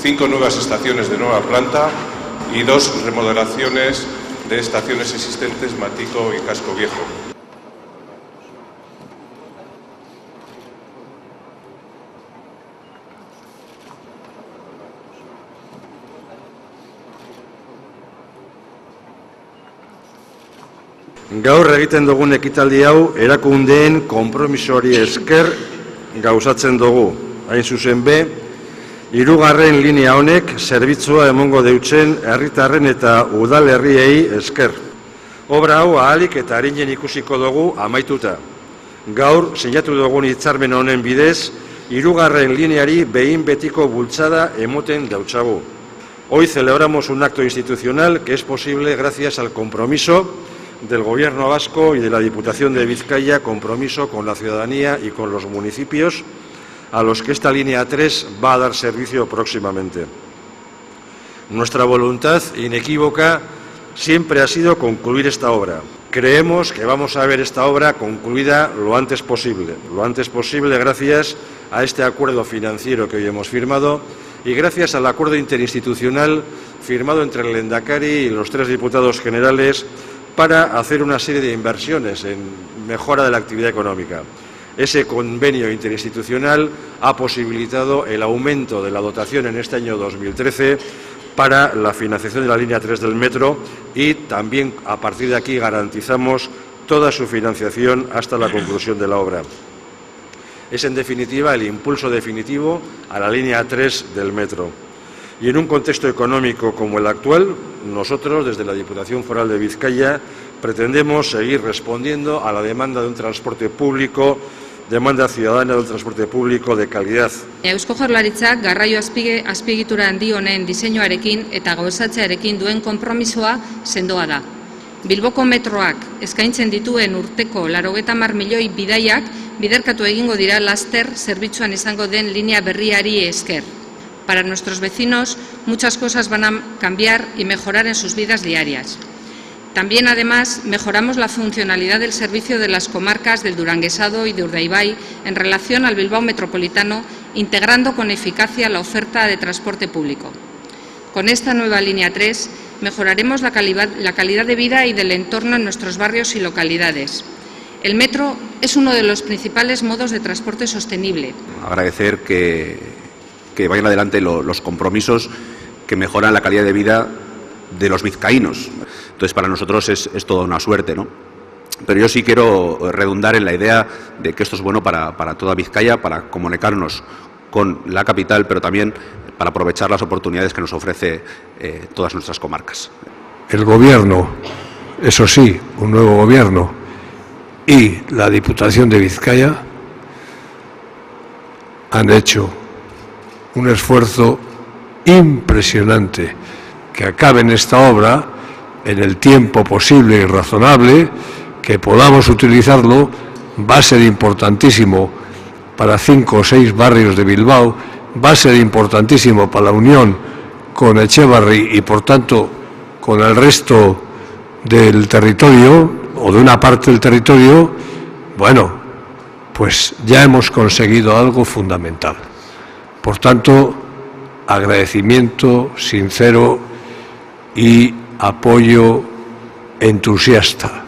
5 nuevas estaciones de nueva planta y 2 remodelaciones de estaciones existentes Matico y Casco Viejo. Gaur egiten dugun ekitaldi hau erakundeen konpromisoari esker gauzatzen dugu. Hain zuzen be, 3. linea honek zerbitzua emongo deutsen herritarren eta udalerriei esker. Obra hau ahalik eta arinen ikusiko dugu amaituta. Gaur sinatu dugun hitzarmen honen bidez, 3. lineari behin betiko bultzada emoten dautzagu. Hoy celebramos un acto institucional que es posible gracias al compromiso del Gobierno vasco y de la Diputación de Vizcaya, compromiso con la ciudadanía y con los municipios a los que esta línea 3 va a dar servicio próximamente. Nuestra voluntad inequívoca siempre ha sido concluir esta obra. Creemos que vamos a ver esta obra concluida lo antes posible gracias a este acuerdo financiero que hoy hemos firmado y gracias al acuerdo interinstitucional firmado entre el Lehendakari y los 3 diputados generales para hacer una serie de inversiones en mejora de la actividad económica. Ese convenio interinstitucional ha posibilitado el aumento de la dotación en este año 2013 para la financiación de la línea 3 del metro y también a partir de aquí garantizamos toda su financiación hasta la conclusión de la obra. Es en definitiva el impulso definitivo a la línea 3 del metro. Y en un contexto económico como el actual, nosotros, desde la Diputación Foral de Vizcaya, pretendemos seguir respondiendo a la demanda de un transporte público, demanda ciudadana de un transporte público de calidad. Eusko Jaurlaritzak garraio azpiegitura handi honen diseinuarekin eta gauzatzearekin duen konpromisoa sendoa da. Bilboko metroak eskaintzen dituen urteko 80 milioi bidaiak biderkatu egingo dira laster zerbitzuan izango den linea berriari esker. Para nuestros vecinos, muchas cosas van a cambiar y mejorar en sus vidas diarias. También, además, mejoramos la funcionalidad del servicio de las comarcas del Duranguesado y de Urdaibai en relación al Bilbao metropolitano, integrando con eficacia la oferta de transporte público. Con esta nueva línea 3, mejoraremos la calidad de vida y del entorno en nuestros barrios y localidades. El metro es uno de los principales modos de transporte sostenible. Agradecer que vayan adelante los compromisos que mejoran la calidad de vida de los vizcaínos. Entonces, para nosotros es toda una suerte, ¿no? Pero yo sí quiero redundar en la idea de que esto es bueno para toda Vizcaya, para comunicarnos con la capital, pero también para aprovechar las oportunidades que nos ofrece todas nuestras comarcas. El Gobierno, eso sí, un nuevo Gobierno, y la Diputación de Vizcaya han hecho un esfuerzo impresionante que acaben esta obra en el tiempo posible y razonable, que podamos utilizarlo. Va a ser importantísimo para 5 o 6 barrios de Bilbao, va a ser importantísimo para la unión con Etxebarri y por tanto con el resto del territorio o de una parte del territorio. Bueno, pues ya hemos conseguido algo fundamental. Por tanto, agradecimiento sincero y apoyo entusiasta.